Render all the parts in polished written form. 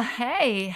Hey,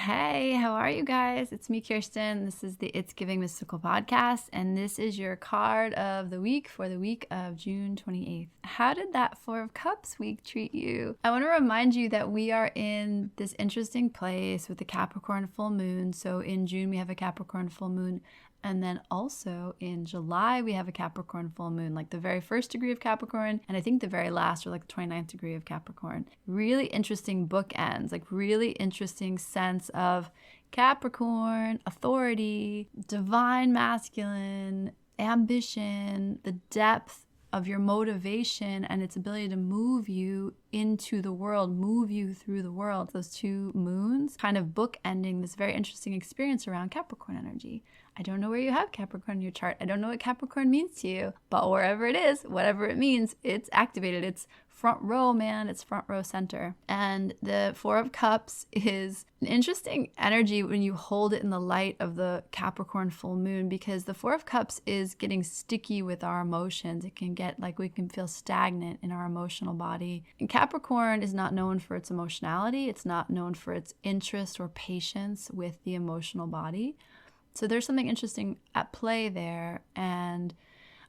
how are you guys? It's me, Kirsten. This is the It's Giving Mystical podcast, and this is your card of the week for the week of June 28th. How did that Four of Cups week treat you? I want to remind you that we are in this interesting place with the Capricorn full moon. So in June, we have a Capricorn full moon. And then also in July, we have a Capricorn full moon, like the very first degree of Capricorn, and I think the very last, or like the 29th degree of Capricorn. Really interesting bookends, like really interesting sense of Capricorn, authority, divine masculine, ambition, the depth of your motivation and its ability to move you into the world, move you through the world. Those two moons kind of bookending this very interesting experience around Capricorn energy. I don't know where you have Capricorn in your chart. I don't know what Capricorn means to you, but wherever it is, whatever it means, it's activated. It's front row, man. It's front row center. And the Four of Cups is an interesting energy when you hold it in the light of the Capricorn full moon, because the Four of Cups is getting sticky with our emotions. It can get like we can feel stagnant in our emotional body. And Capricorn is not known for its emotionality. It's not known for its interest or patience with the emotional body. So there's something interesting at play there, and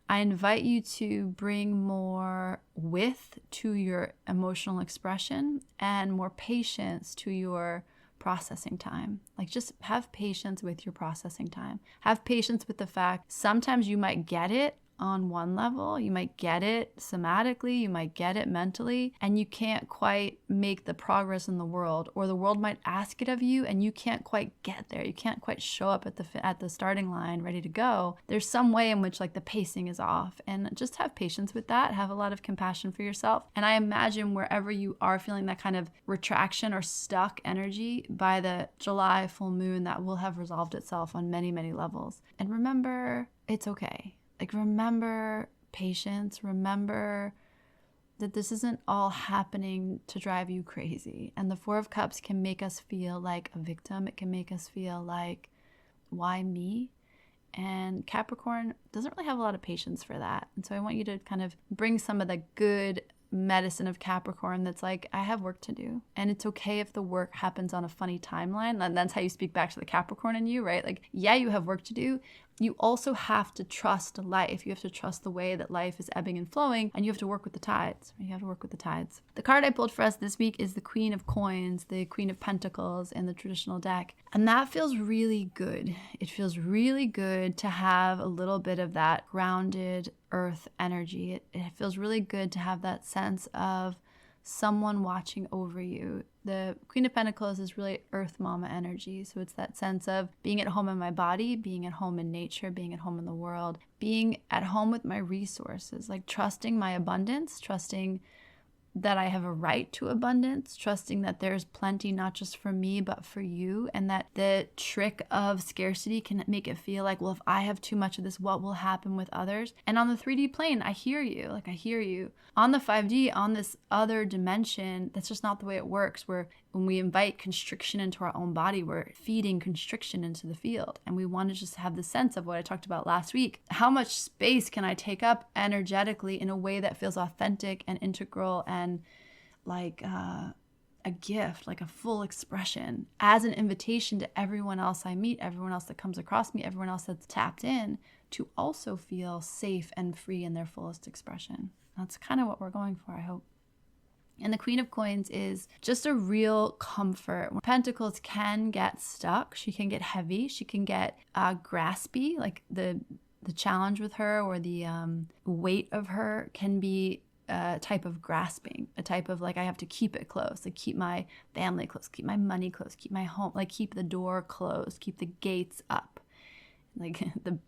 I invite you to bring more width to your emotional expression and more patience to your processing time. Like, just have patience with your processing time. Have patience with the fact sometimes you might get it on one level, you might get it somatically, you might get it mentally, and you can't quite make the progress in the world, or the world might ask it of you and you can't quite get there. You can't quite show up at the starting line ready to go. There's some way in which like the pacing is off, and just have patience with that. Have a lot of compassion for yourself. And I imagine wherever you are feeling that kind of retraction or stuck energy, by the July full moon, that will have resolved itself on many, many levels. And remember, it's okay. Like, remember patience, remember that this isn't all happening to drive you crazy. And the Four of Cups can make us feel like a victim. It can make us feel like, why me? And Capricorn doesn't really have a lot of patience for that. And so I want you to kind of bring some of the good medicine of Capricorn that's like, I have work to do. And it's okay if the work happens on a funny timeline. And that's how you speak back to the Capricorn in you, right? Like, yeah, you have work to do. You also have to trust life. You have to trust the way that life is ebbing and flowing, and you have to work with the tides. You have to work with the tides. The card I pulled for us this week is the Queen of Coins, the Queen of Pentacles in the traditional deck. And that feels really good. It feels really good to have a little bit of that grounded earth energy. It feels really good to have that sense of someone watching over you. The Queen of Pentacles is really Earth Mama energy. So it's that sense of being at home in my body, being at home in nature, being at home in the world, being at home with my resources, like trusting my abundance, trusting that I have a right to abundance, trusting that there's plenty not just for me, but for you, and that the trick of scarcity can make it feel like, well, if I have too much of this, what will happen with others? And on the 3D plane, I hear you. Like, I hear you. On the 5D, on this other dimension, that's just not the way it works, where when we invite constriction into our own body, we're feeding constriction into the field. And we want to just have the sense of what I talked about last week. How much space can I take up energetically in a way that feels authentic and integral and like a gift, like a full expression, as an invitation to everyone else I meet, everyone else that comes across me, everyone else that's tapped in, to also feel safe and free in their fullest expression. That's kind of what we're going for, I hope. And the Queen of Coins is just a real comfort. Pentacles can get stuck. She can get heavy. She can get graspy. Like the challenge with her, or the weight of her, can be a type of grasping, a type of like, I have to keep it close, like keep my family close, keep my money close, keep my home, like keep the door closed, keep the gates up. Like the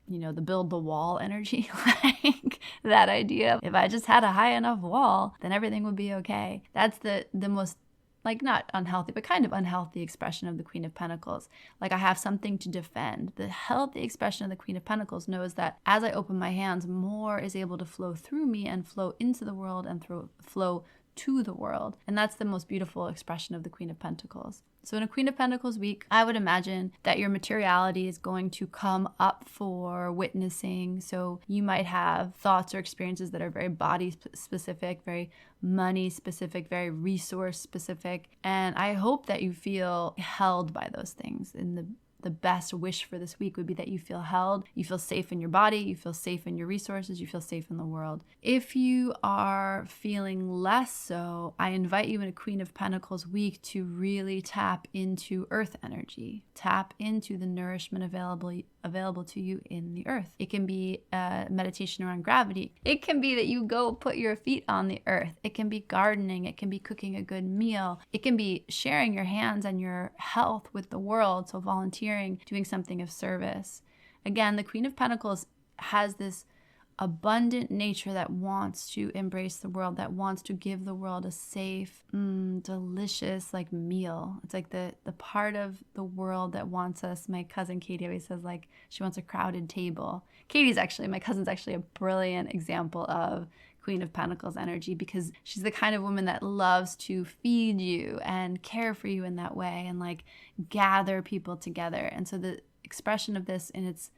build the wall energy, like that idea. If I just had a high enough wall, then everything would be okay. That's the most, like, not unhealthy, but kind of unhealthy expression of the Queen of Pentacles. Like, I have something to defend. The healthy expression of the Queen of Pentacles knows that as I open my hands, more is able to flow through me and flow into the world and flow to the world. And that's the most beautiful expression of the Queen of Pentacles. So in a Queen of Pentacles week, I would imagine that your materiality is going to come up for witnessing. So you might have thoughts or experiences that are very body specific, very money specific, very resource specific. And I hope that you feel held by those things. And the best wish for this week would be that you feel held, you feel safe in your body, you feel safe in your resources, you feel safe in the world. If you are feeling less so, I invite you in a Queen of Pentacles week to really tap into earth energy, tap into the nourishment available to you in the earth. It can be a meditation around gravity. It can be that you go put your feet on the earth. It can be gardening. It can be cooking a good meal. It can be sharing your hands and your health with the world. So volunteering, doing something of service. Again, the Queen of Pentacles has this abundant nature that wants to embrace the world, that wants to give the world a safe, delicious meal. It's like the part of the world that wants us. My cousin Katie always says she wants a crowded table. My cousin's actually a brilliant example of Queen of Pentacles energy, because she's the kind of woman that loves to feed you and care for you in that way and gather people together. And so the expression of this, and it's,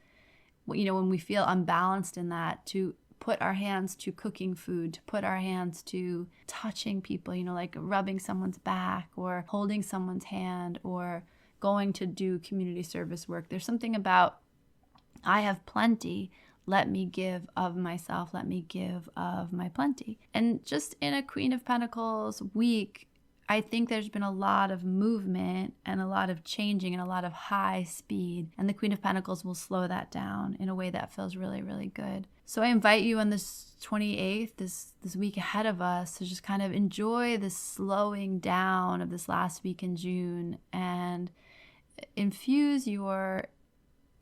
when we feel unbalanced in that, to put our hands to cooking food, to put our hands to touching people, rubbing someone's back or holding someone's hand or going to do community service work. There's something about, I have plenty, let me give of myself, let me give of my plenty. And just in a Queen of Pentacles week, I think there's been a lot of movement and a lot of changing and a lot of high speed. And the Queen of Pentacles will slow that down in a way that feels really, really good. So I invite you on this 28th, this week ahead of us, to just kind of enjoy the slowing down of this last week in June and infuse your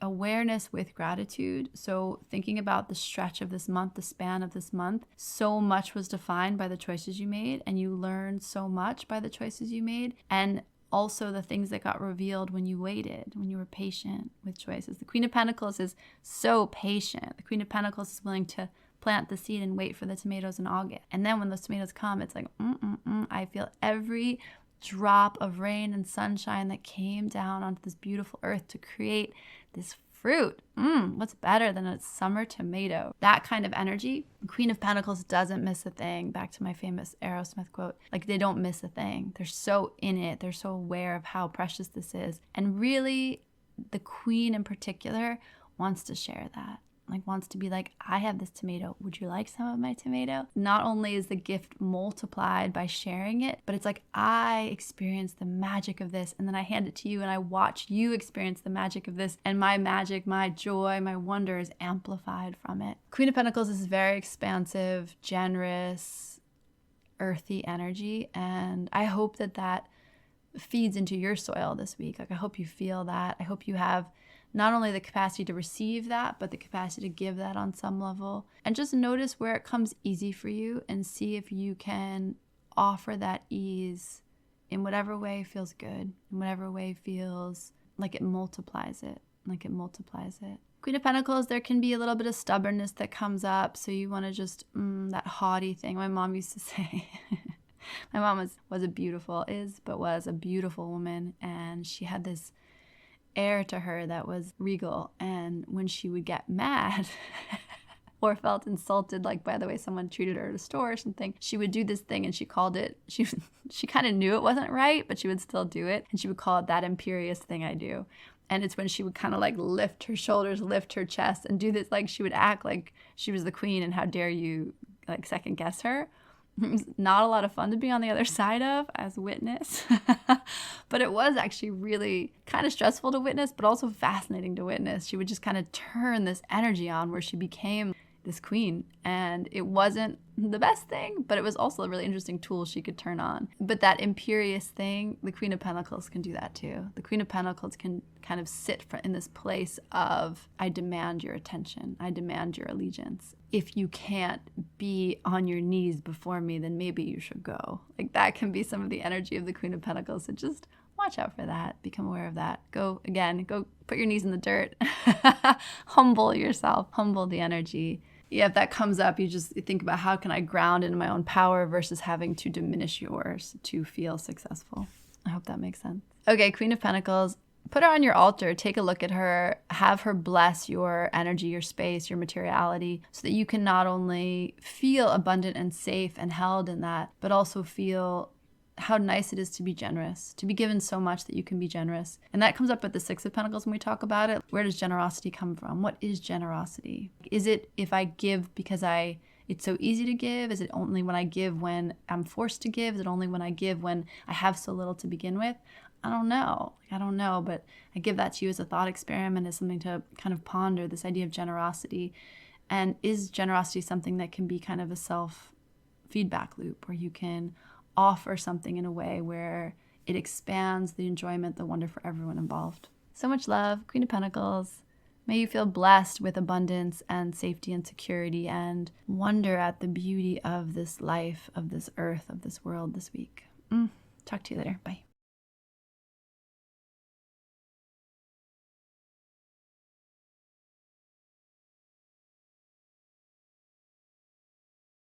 awareness with gratitude. So thinking about the stretch of this month, the span of this month, so much was defined by the choices you made, and you learned so much by the choices you made, and also the things that got revealed when you waited, when you were patient with choices. The Queen of Pentacles is so patient. The Queen of Pentacles is willing to plant the seed and wait for the tomatoes in August. And then when those tomatoes come, it's like, I feel every drop of rain and sunshine that came down onto this beautiful earth to create this fruit. What's better than a summer tomato? That kind of energy. Queen of Pentacles doesn't miss a thing. Back to my famous Aerosmith quote. They don't miss a thing. They're so in it. They're so aware of how precious this is. And really, the Queen in particular wants to share that. Wants to be I have this tomato. Would you like some of my tomato? Not only is the gift multiplied by sharing it, but it's I experience the magic of this, and then I hand it to you, and I watch you experience the magic of this, and my magic, my joy, my wonder is amplified from it. Queen of Pentacles is very expansive, generous, earthy energy, and I hope that feeds into your soil this week. I hope you feel that. I hope you have not only the capacity to receive that, but the capacity to give that on some level. And just notice where it comes easy for you and see if you can offer that ease in whatever way feels good, in whatever way feels like it multiplies it, Queen of Pentacles, there can be a little bit of stubbornness that comes up. So you want to just, that haughty thing. My mom used to say, my mom was a beautiful woman. And she had this air to her that was regal, and when she would get mad or felt insulted by the way someone treated her at a store or something, she would do this thing, and she called it, she kind of knew it wasn't right, but she would still do it, and she would call it that imperious thing I do. And it's when she would kind of lift her shoulders, lift her chest, and do this, she would act like she was the queen, and how dare you second guess her. Not a lot of fun to be on the other side of as a witness, but it was actually really kind of stressful to witness, but also fascinating to witness. She would just kind of turn this energy on where she became this queen, and it wasn't the best thing, but it was also a really interesting tool she could turn on. But that imperious thing, the Queen of Pentacles can do that too. The Queen of Pentacles can kind of sit in this place of, I demand your attention, I demand your allegiance. If you can't be on your knees before me, then maybe you should go. That can be some of the energy of the Queen of Pentacles. So just watch out for that. Become aware of that. Go put your knees in the dirt. Humble yourself. Humble the energy. Yeah, if that comes up, you think about how can I ground in my own power versus having to diminish yours to feel successful. I hope that makes sense. Okay, Queen of Pentacles. Put her on your altar. Take a look at her. Have her bless your energy, your space, your materiality, so that you can not only feel abundant and safe and held in that, but also feel how nice it is to be generous, to be given so much that you can be generous. And that comes up with the Six of Pentacles when we talk about it. Where does generosity come from? What is generosity? Is it if I give because it's so easy to give? Is it only when I give when I'm forced to give? Is it only when I give when I have so little to begin with? I don't know, but I give that to you as a thought experiment, as something to kind of ponder, this idea of generosity. And is generosity something that can be kind of a self-feedback loop where you can offer something in a way where it expands the enjoyment, the wonder for everyone involved? So much love, Queen of Pentacles. May you feel blessed with abundance and safety and security and wonder at the beauty of this life, of this earth, of this world this week. Talk to you later. Bye.